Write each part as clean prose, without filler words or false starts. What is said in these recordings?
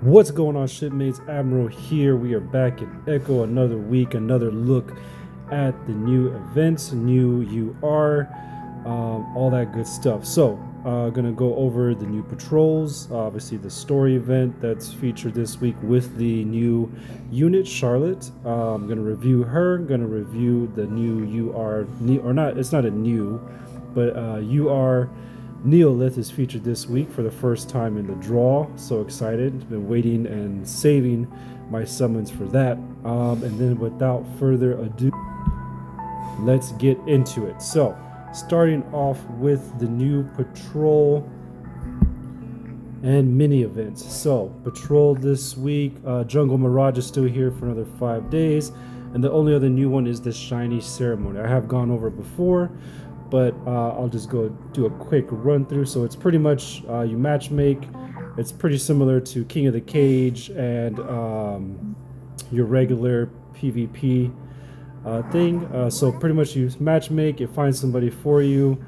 What's going on, shipmates? Admiral here. We are back in Echo, another week, another look at the new events, new UR, all that good stuff. So gonna go over the new patrols, obviously the story event that's featured this week with the new unit Scarlet. I'm gonna review her. Gonna review the new UR, or not, it's not a new, but UR Neolith is featured this week for the first time in the draw. So excited. Been waiting and saving my summons for that. And then without further ado, let's get into it. So starting off with the new patrol and mini events. So patrol this week, Jungle Mirage is still here for another 5 days. And the only other new one is the Shiny Ceremony. I have gone over it before, but I'll just go do a quick run through. So it's pretty much you match make. It's pretty similar to King of the Cage and your regular PvP thing. So pretty much you match make, it finds somebody for you,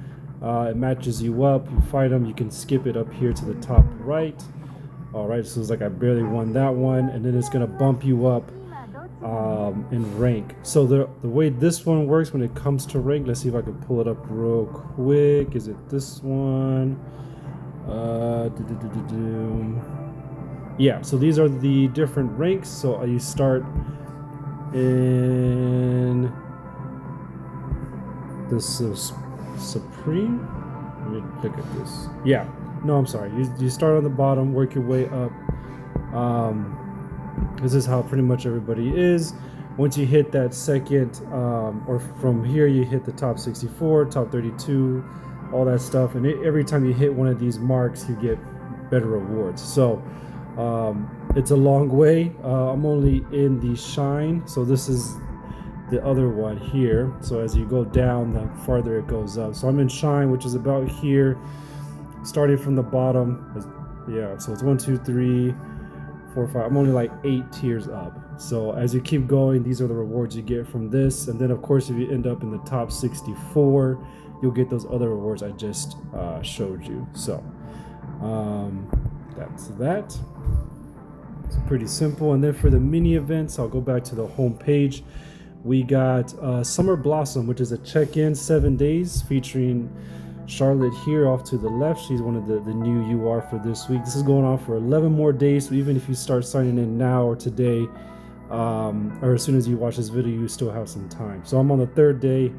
it matches you up, you fight them, you can skip it up here to the top right. All right, so it's like I barely won that one, and then it's gonna bump you up in rank. So the way this one works when it comes to rank, let's see if I can pull it up real quick. Is it this one? Yeah, so these are the different ranks. So you start in this Supreme. Let me look at this. Yeah, no, I'm sorry. You start on the bottom, work your way up. This is how pretty much everybody is. Once you hit that second, or from here you hit the top 64, top 32, all that stuff, and every time you hit one of these marks you get better rewards. So it's a long way. I'm only in the Shine, so this is the other one here. So as you go down, the farther it goes up. So I'm in Shine, which is about here, starting from the bottom. Yeah, so it's 1, 2, 3, 4, 5. I'm only like 8 tiers up. So as you keep going, these are the rewards you get from this. And then of course, if you end up in the top 64, you'll get those other rewards I just showed you. So that's that. It's pretty simple. And then for the mini events, I'll go back to the home page. We got Summer Blossom, which is a check-in 7 days featuring Scarlet here off to the left. She's one of the new UR for this week. This is going on for 11 more days. So even if you start signing in now or today, or as soon as you watch this video, you still have some time. So I'm on the 3rd day.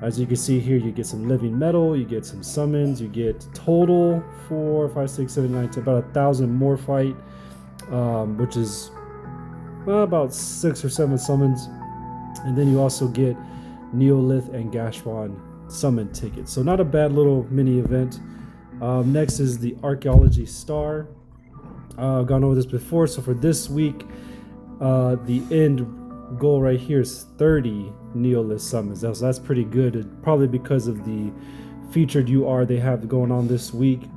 As you can see here, you get some living metal, you get some summons, you get total 4, 5, 6, 7, 9, 10, about 1,000 more fight, which is about 6 or 7 summons. And then you also get Neolith and Gashwan summon tickets. So not a bad little mini event. Next is the Archaeology Star. I've gone over this before. So for this week, the end goal right here is 30 Neolith summons. So that's pretty good. Probably because of the featured UR they have going on this week.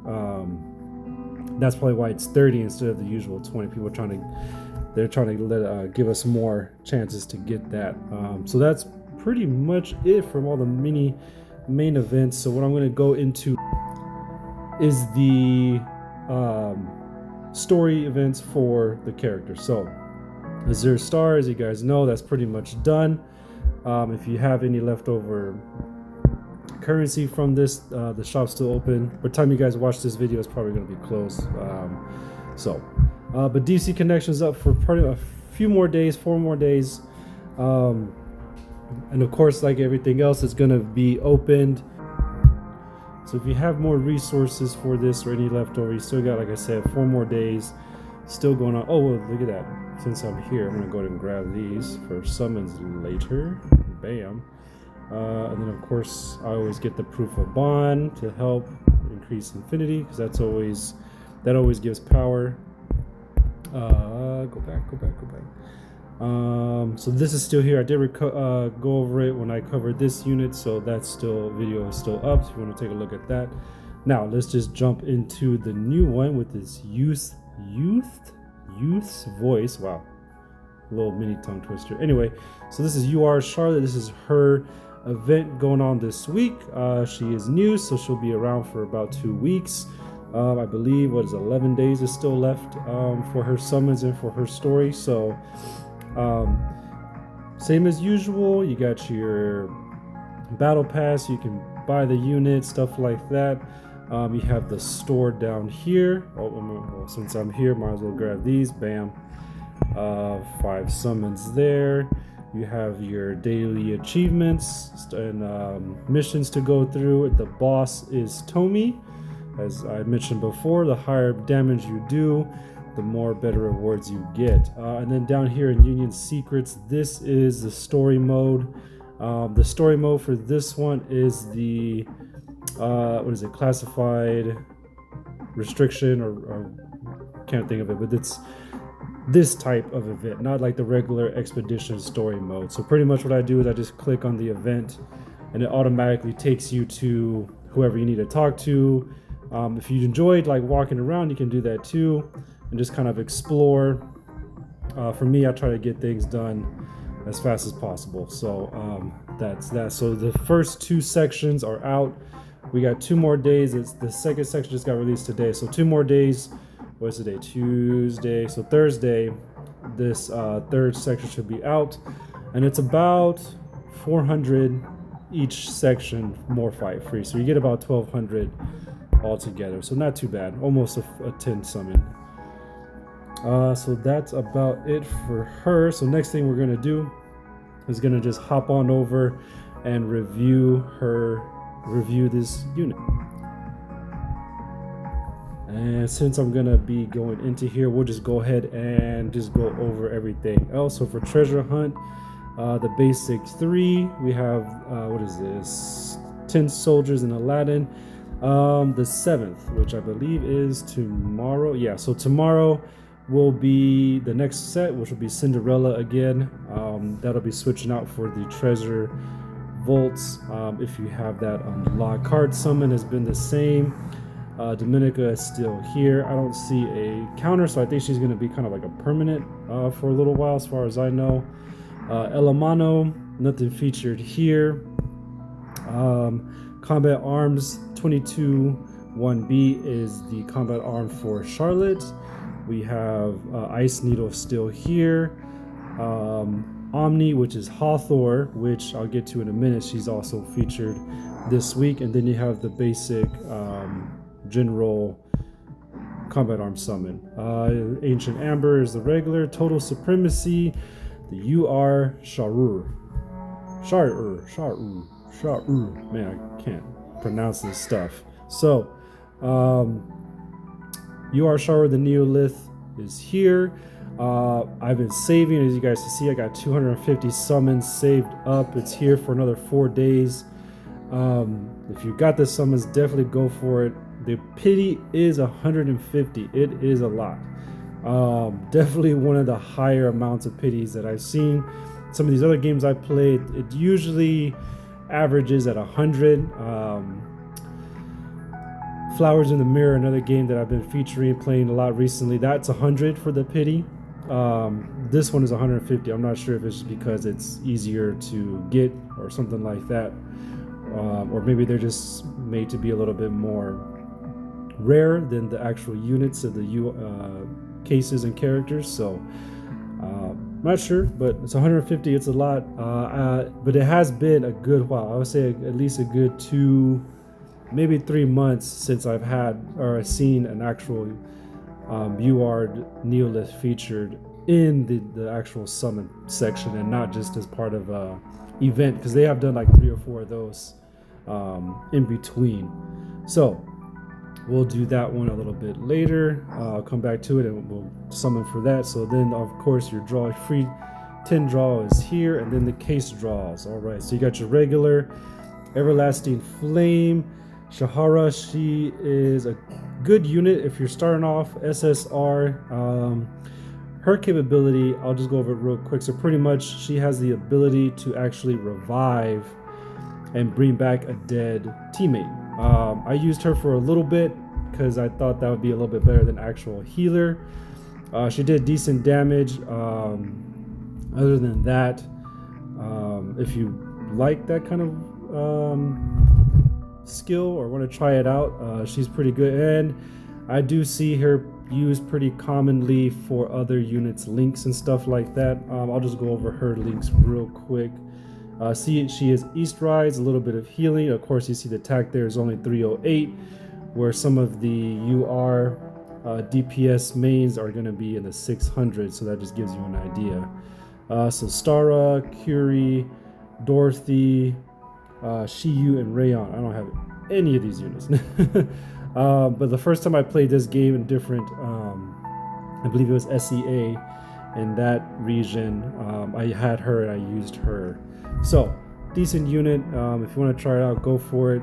That's probably why it's 30 instead of the usual 20. People they're trying to give us more chances to get that. So that's pretty much it from all the main events. So what I'm going to go into is the story events for the character. So Azure Star, as you guys know, that's pretty much done. If you have any leftover currency from this, the shop's still open. By the time you guys watch this video, it's probably going to be closed. But DC Connection's up for a few more days, 4 more days. And of course, like everything else, it's going to be opened. So if you have more resources for this or any leftover, you still got, like I said, 4 more days still going on. Oh, well, look at that. Since I'm here, I'm going to go ahead and grab these for summons later. Bam. And then, of course, I always get the Proof of Bond to help increase Infinity, because that always gives power. Go back. So this is still here. I did go over it when I covered this unit, so that's video is still up, so if you want to take a look at that. Now let's just jump into the new one with this youth's voice. Wow, a little mini tongue twister. Anyway, so this is UR Scarlet. This is her event going on this week. She is new, so she'll be around for about 2 weeks. I believe, what is it, 11 days is still left for her summons and for her story. So same as usual, you got your battle pass, you can buy the unit, stuff like that. You have the store down here. Well, since I'm here, might as well grab these. Bam. 5 summons there. You have your daily achievements and missions to go through. The boss is Tomi. As I mentioned before, the higher damage you do, the more better rewards you get. And then down here in Union Secrets, this is the story mode. The story mode for this one is the what is it, classified restriction, or can't think of it, but it's this type of event, not like the regular expedition story mode. So pretty much what I do is I just click on the event and it automatically takes you to whoever you need to talk to. If you enjoyed like walking around, you can do that too and just kind of explore. For me, I try to get things done as fast as possible. So that's that. So the first 2 sections are out. We got 2 more days. It's the second section just got released today. So 2 more days. What's today? Tuesday. So Thursday, this 3rd section should be out. And it's about 400 each section, more fight free. So you get about 1,200 altogether. So not too bad. Almost a 10 summon. So that's about it for her. So next thing we're going to do is going to just hop on over and review this unit. And since I'm gonna be going into here, we'll just go ahead and just go over everything else. So for treasure hunt, the basic 3, we have what is this, 10 soldiers in Aladdin. The 7th, which I believe is tomorrow. Yeah, so tomorrow will be the next set, which will be Cinderella again. That'll be switching out for the treasure vaults. If you have that unlocked, card summon has been the same. Dominica is still here. I don't see a counter, so I think she's going to be kind of like a permanent for a little while, as far as I know. Elamano, nothing featured here. Combat arms 22 1B is the combat arm for Charlotte. We have Ice Needle still here. Omni, which is Hathor, which I'll get to in a minute. She's also featured this week. And then you have the basic general combat arm summon. Ancient Amber is the regular. Total Supremacy, the UR Sharur. Sharur. Man, I can't pronounce this stuff. So, UR Sharur, the Neolith, is here. I've been saving, as you guys can see. I got 250 summons saved up. It's here for another 4 days. If you got the summons, definitely go for it. The pity is 150. It is a lot. Definitely one of the higher amounts of pities that I've seen. Some of these other games I played, it usually averages at 100. Flowers in the Mirror, another game that I've been featuring, playing a lot recently, that's 100 for the pity. This one is 150. I'm not sure if it's because it's easier to get or something like that, or maybe they're just made to be a little bit more rare than the actual units of the cases and characters. So not sure, but it's 150. It's a lot, but it has been a good while. I would say at least a good 2, maybe 3 months since I've had or seen an actual UR Neolith featured in the actual summon section, and not just as part of a event, because they have done like 3 or 4 of those in between. So we'll do that one a little bit later. I'll come back to it and we'll summon for that. So then, of course, your draw free 10 draw is here, and then the case draws. All right, so you got your regular Everlasting Flame. Shahara, she is a good unit if you're starting off SSR. Her capability, I'll just go over it real quick. So pretty much she has the ability to actually revive and bring back a dead teammate. I used her for a little bit because I thought that would be a little bit better than actual healer. She did decent damage. Other than that, if you like that kind of skill or want to try it out, she's pretty good. And I do see her used pretty commonly for other units links and stuff like that. I'll just go over her links real quick. See, she is East Rise, a little bit of healing. Of course, you see the attack there is only 308, where some of the UR DPS mains are going to be in the 600, so that just gives you an idea. So Stara, Curie, Dorothy, Shiyu, and Rayon. I don't have any of these units. But the first time I played this game in different, I believe it was SEA, in that region, I had her and I used her. So, decent unit. If you want to try it out, go for it.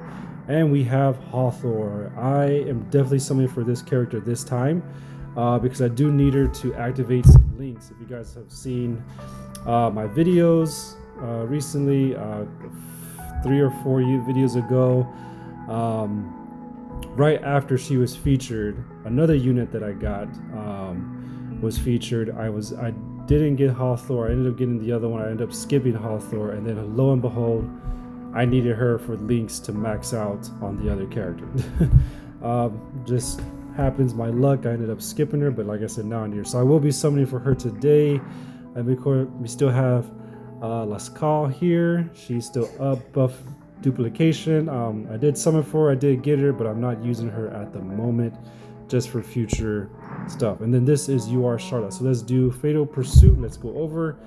And we have Hathor. I am definitely summoning for this character this time, because I do need her to activate some links. If you guys have seen my videos recently, 3 or 4 videos ago, right after she was featured, another unit that I got was featured. I didn't get Hathor. I ended up getting the other one. I ended up skipping Hathor, and then lo and behold, I needed her for links to max out on the other character. Just happens, my luck. I ended up skipping her, but like I said, now I'm here. So I will be summoning for her today. And we still have Lascaux here. She's still up, buff duplication. I did summon for her, I did get her, but I'm not using her at the moment, just for future stuff. And then this is Sharlet. So let's do Fatal Pursuit. Let's go over.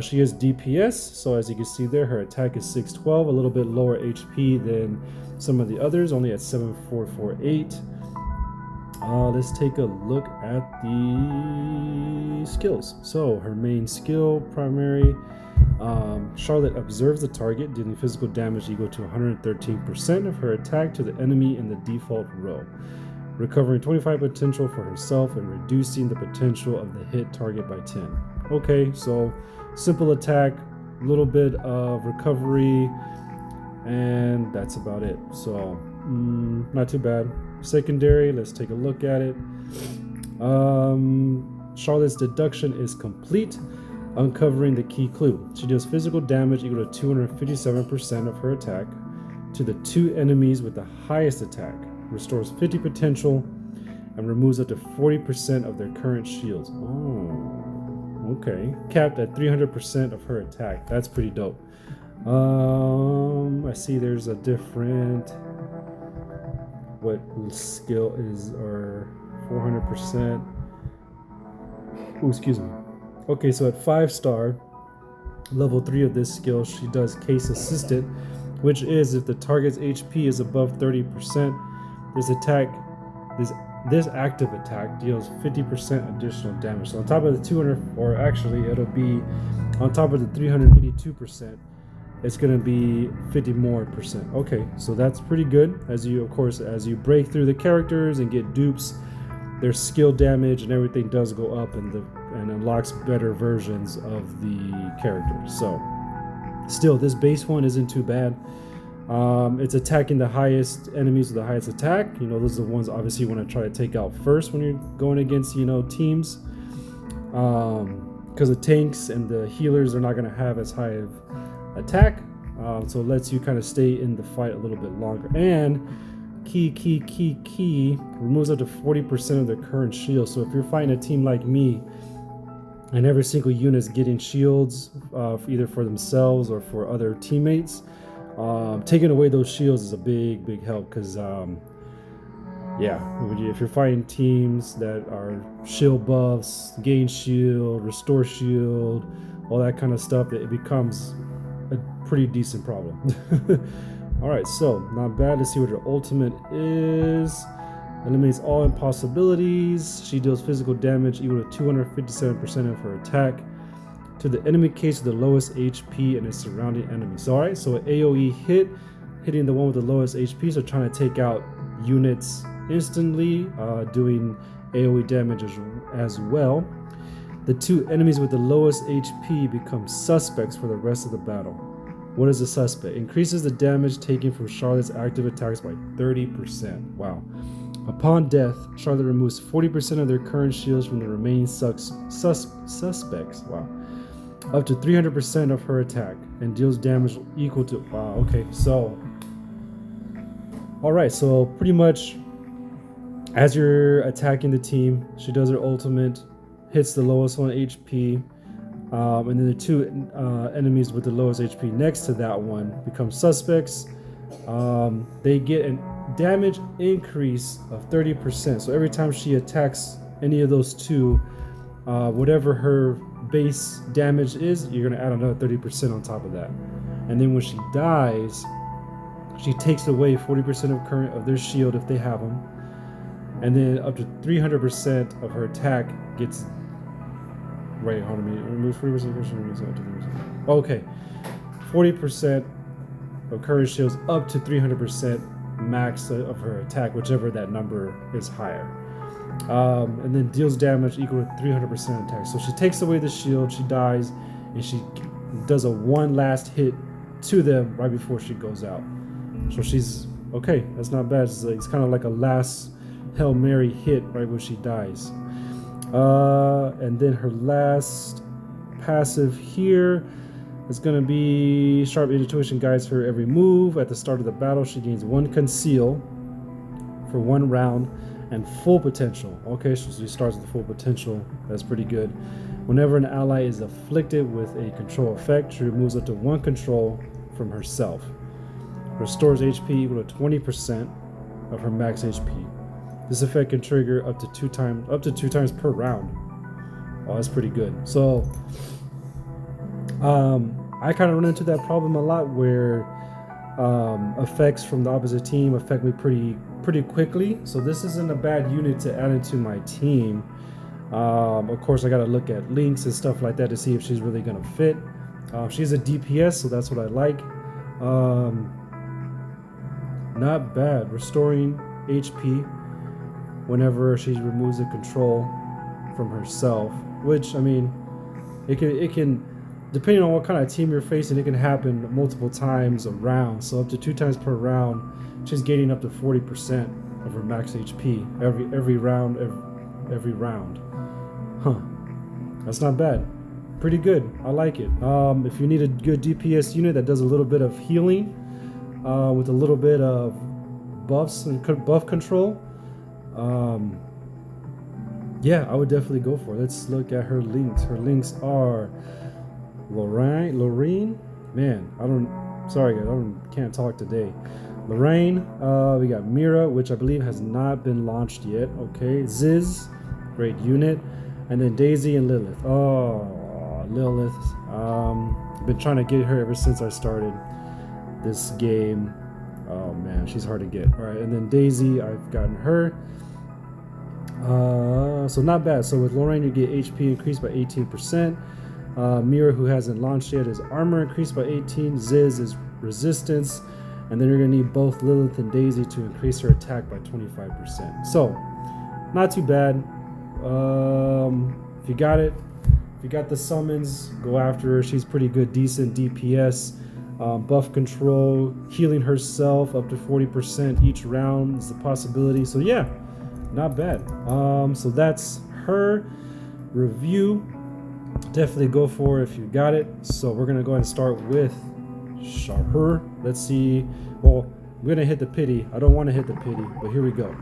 She is DPS, so as you can see there, her attack is 612, a little bit lower HP than some of the others, only at 7448. Let's take a look at the skills. So her main skill, primary, Scarlet observes the target, dealing physical damage equal to 113% of her attack to the enemy in the default row, recovering 25 potential for herself and reducing the potential of the hit target by 10. Okay, so simple attack, a little bit of recovery, and that's about it. So not too bad. Secondary, let's take a look at it. Charlotte's deduction is complete, uncovering the key clue. She deals physical damage equal to 257% of her attack to the 2 enemies with the highest attack, restores 50 potential, and removes up to 40% of their current shields. Oh, okay. Capped at 300% of her attack. That's pretty dope. I see there's a different, what skill is our 400%. Oh, excuse me. Okay, so at 5-star, level 3 of this skill, she does Case Assistant, which is if the target's HP is above 30%, this active attack deals 50% additional damage. So on top of the 200, or actually it'll be on top of the 382%, it's going to be 50 more percent. Okay, so that's pretty good. As you break through the characters and get dupes, their skill damage and everything does go up, and unlocks better versions of the characters. So still, this base one isn't too bad. It's attacking the highest enemies with the highest attack. You know, those are the ones obviously you want to try to take out first when you're going against, teams. Because the tanks and the healers are not going to have as high of attack. So it lets you kind of stay in the fight a little bit longer. And key removes up to 40% of their current shield. So if you're fighting a team like me and every single unit is getting shields, either for themselves or for other teammates, taking away those shields is a big help. Because if you're fighting teams that are shield buffs, gain shield, restore shield, all that kind of stuff, it becomes a pretty decent problem. Alright, so not bad. Let's see what her ultimate is. Eliminates all impossibilities. She deals physical damage equal to 257% of her attack to the enemy case with the lowest HP and its surrounding enemies. Alright, so an AoE hitting the one with the lowest HP, so trying to take out units instantly, doing AoE damage as well. The 2 enemies with the lowest HP become suspects for the rest of the battle. What is a suspect? Increases the damage taken from Charlotte's active attacks by 30%. Wow. Upon death, Scarlet removes 40% of their current shields from the remaining suspects. Wow. Up to 300% of her attack, and deals damage equal to... Wow, okay, so... Alright, so pretty much As you're attacking the team, she does her ultimate, hits the lowest one HP, and then the two enemies with the lowest HP next to that one become suspects. They get a damage increase of 30%. So every time she attacks any of those two, whatever her base damage is, you're gonna add another 30% on top of that. And then when she dies, she takes away 40% of current of their shield if they have them, and then up to 300% of her attack gets. Right, hold on, remove 40%. Okay, 40% of current shields up to 300% max of her attack, whichever that number is higher. And then deals damage equal to 300% attack. So she takes away the shield, she dies, and she does a one last hit to them right before she goes out. So she's okay. That's not bad. It's kind of like a last Hail Mary hit right when she dies. And then her last passive here is going to be sharp intuition guides her every move. At the start of the battle, she gains 1 conceal for 1 round and full potential. Okay, so she starts with full potential. That's pretty good. Whenever an ally is afflicted with a control effect, she removes up to 1 control from herself. Restores HP equal to 20% of her max HP. This effect can trigger up to 2 times per round. Oh, that's pretty good. So I kind of run into that problem a lot where effects from the opposite team affect me pretty quickly. So this isn't a bad unit to add into my team. Of course, I got to look at links and stuff like that to see if she's really going to fit. She's a DPS, so that's what I like. Not bad. Restoring HP whenever she removes a control from herself, which, I mean, it can depending on what kind of team you're facing, it can happen multiple times a round. So up to 2 times per round, she's gaining up to 40% of her max HP every round. Huh, that's not bad. Pretty good. I like it. If you need a good DPS unit that does a little bit of healing with a little bit of buffs and buff control, yeah, I would definitely go for it. Let's look at her links. Her links are Lorraine. Man, sorry guys, can't talk today. Lorraine, we got Mira, which I believe has not been launched yet. Okay, Ziz, great unit, and then Daisy and Lilith. Oh, Lilith. I've been trying to get her ever since I started this game. Oh man, she's hard to get. All right, and then Daisy, I've gotten her. So not bad. So with Lorraine, you get HP increased by 18%. Mira, who hasn't launched yet, is armor increased by 18. Ziz is resistance. And then you're going to need both Lilith and Daisy to increase her attack by 25%. So, not too bad. If you got it, if you got the summons, go after her. She's pretty good, decent DPS. Buff control, healing herself up to 40% each round is a possibility. So yeah, not bad. So that's her review. Definitely go for it if you got it. So we're going to go ahead and start with Sharur. Let's see. Well, we're gonna hit the pity. I don't want to hit the pity, but here we go.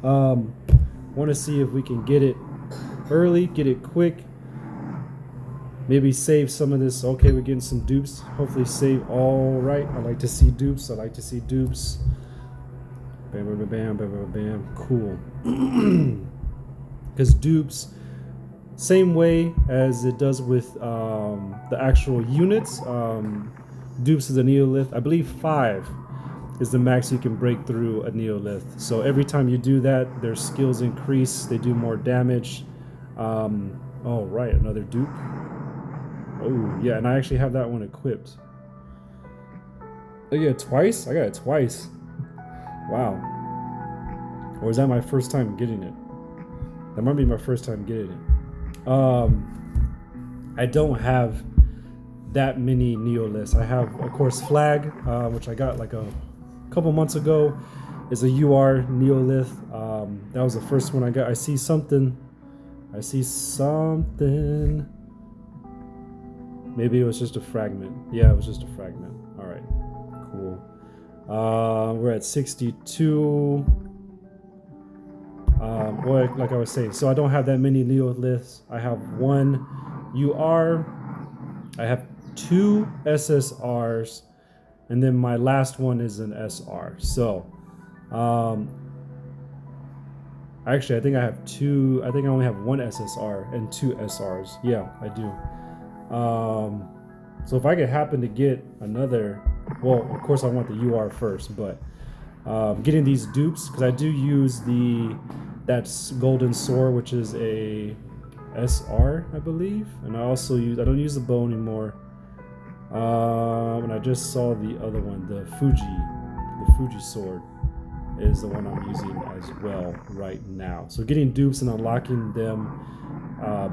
Want to see if we can get it early, get it quick. Maybe save some of this. Okay, we're getting some dupes. Hopefully save. All right. I like to see dupes. I like to see dupes. Bam, bam, bam, bam, bam, bam. Cool. Because dupes, same way as it does with the actual units. Dupes is a Neolith. I believe 5 is the max you can break through a Neolith. So every time you do that, their skills increase. They do more damage. Oh, right, another dupe. Oh, yeah, and I actually have that one equipped. Oh, yeah, twice? I got it twice. Wow. Or is that my first time getting it? That might be my first time getting it. I don't have that many Neoliths. I have, of course, Flag, which I got like a couple months ago, is a UR Neolith. That was the first one I got. I see something. Maybe it was just a fragment. Yeah, it was just a fragment. All right, cool. We're at 62. Or like I was saying, so I don't have that many Neoliths. I have one UR, I have 2 SSRs, and then my last one is an SR. So actually I think I have 2, I think I only have 1 SSR and 2 SRs. Yeah, I do. So if I could happen to get another, well, of course I want the UR first, but getting these dupes, because I do use that's golden sword, which is a SR, I believe, and I also I don't use the bow anymore. And I just saw the other one, the Fuji sword is the one I'm using as well right now. So getting dupes and unlocking them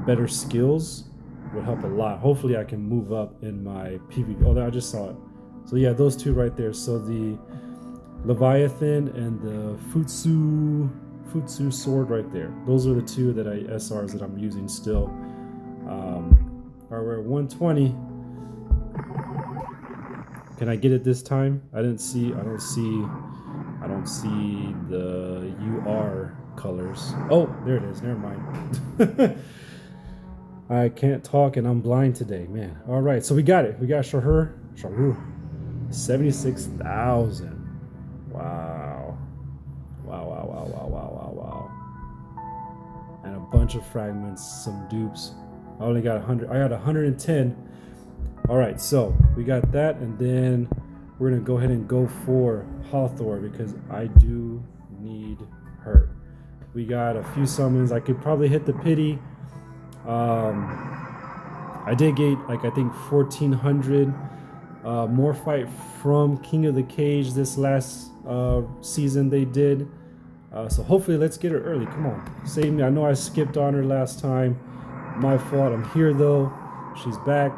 better skills would help a lot. Hopefully I can move up in my PvP. Oh, I just saw it. So yeah, those 2 right there. So the Leviathan and the Futsu sword right there. Those are the 2 that SRs that I'm using still. Alright, we're at 120. Can I get it this time? I don't see the UR colors. Oh, there it is. Never mind. I can't talk and I'm blind today, man. All right, so we got it. We got Sharur. 76,000. Wow. Wow. And a bunch of fragments, some dupes. I only got 100. I got 110. All right, so we got that, and then we're gonna go ahead and go for Hathor because I do need her. We got a few summons. I could probably hit the pity. I did get like I think 1,400 more fight from King of the Cage this last season they did. So hopefully let's get her early. Come on, save me. I know I skipped on her last time. My fault. I'm here though. She's back.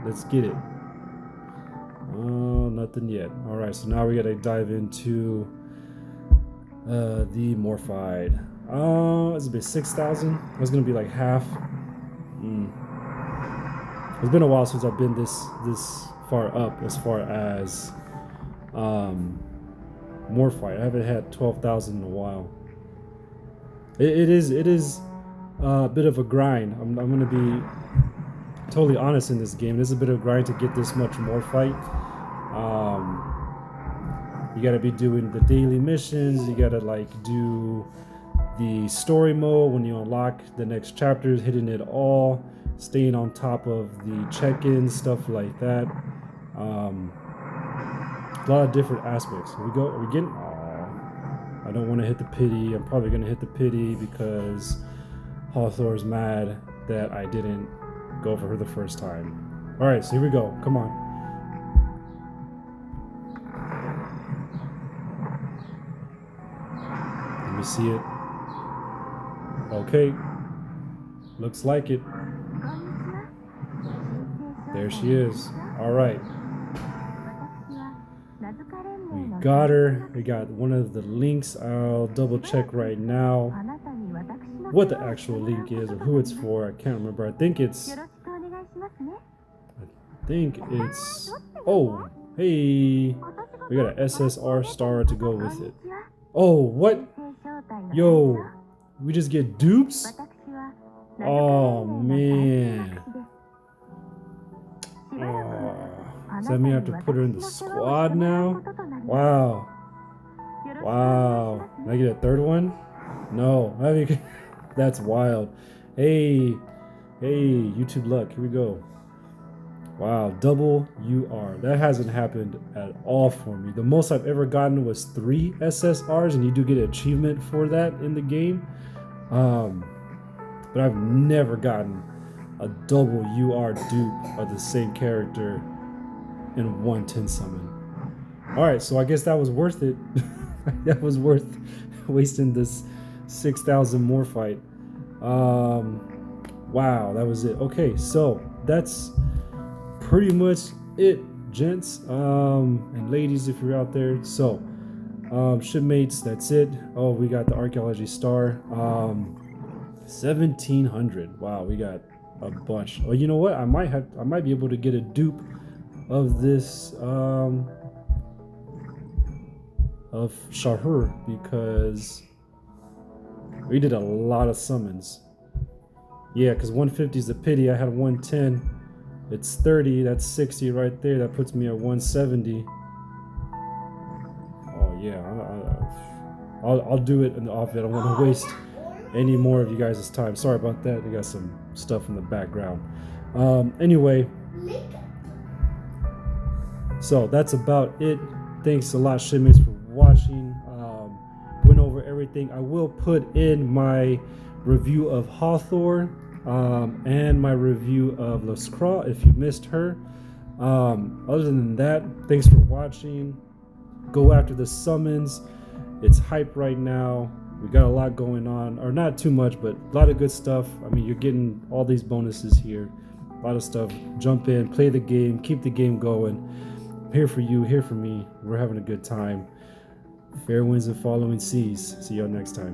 Let's get it. Oh, nothing yet. All right, so now we gotta dive into the Morphied. It's a bit 6,000. It's gonna be like half. It's been a while since I've been this far up as far as Morphied. I haven't had 12,000 in a while. It is a bit of a grind. I'm gonna be totally honest in this game. There's a bit of a grind to get this much Morphied. You gotta be doing the daily missions. You gotta like do the story mode when you unlock the next chapters, hitting it all, staying on top of the check-ins, stuff like that. A lot of different aspects. Here we go. Are we getting? I don't want to hit the pity. I'm probably gonna hit the pity because Hathor's mad that I didn't go for her the first time. All right, so here we go. Come on. Let me see it. Okay. Looks like it. There she is. All right. We got her. We got one of the links. I'll double check right now what the actual link is or who it's for. I can't remember. I think it's oh, hey, we got an SSR star to go with it. Oh, what? Yo, we just get dupes? Oh man. Does that mean I have to put her in the squad now? Wow. Wow. Can I get a third one? No. That's wild. Hey, YouTube luck. Here we go. Wow, double UR. That hasn't happened at all for me. The most I've ever gotten was 3 SSRs, and you do get an achievement for that in the game. But I've never gotten a double UR dupe of the same character in one 10 summon. Alright, so I guess that was worth it. That was worth wasting this 6,000 more fight. Wow, that was it. Okay, so that's pretty much it, gents and ladies, if you're out there. So shipmates, that's it. Oh, we got the archaeology star. 1,700. Wow, we got a bunch. Oh, you know what? I might be able to get a dupe of this of Sharur, because We did a lot of summons. Yeah, because 150 is the pity. I had 110. It's 30. That's 60 right there. That puts me at 170. Oh yeah, I'll do it in the off. I don't want to waste any more of you guys' time. Sorry about that. We got some stuff in the background. Anyway, so that's about it. Thanks a lot, shipmates, for watching. Went over everything. I will put in my review of Hathor and my review of Lascaux if you missed her. Other than that, thanks for watching. Go after the summons. It's hype right now. We got a lot going on, or not too much, but a lot of good stuff. I mean, you're getting all these bonuses here. A lot of stuff. Jump in, play the game, keep the game going. I'm here for you, here for me. We're having a good time. Fair winds and following seas. See y'all next time.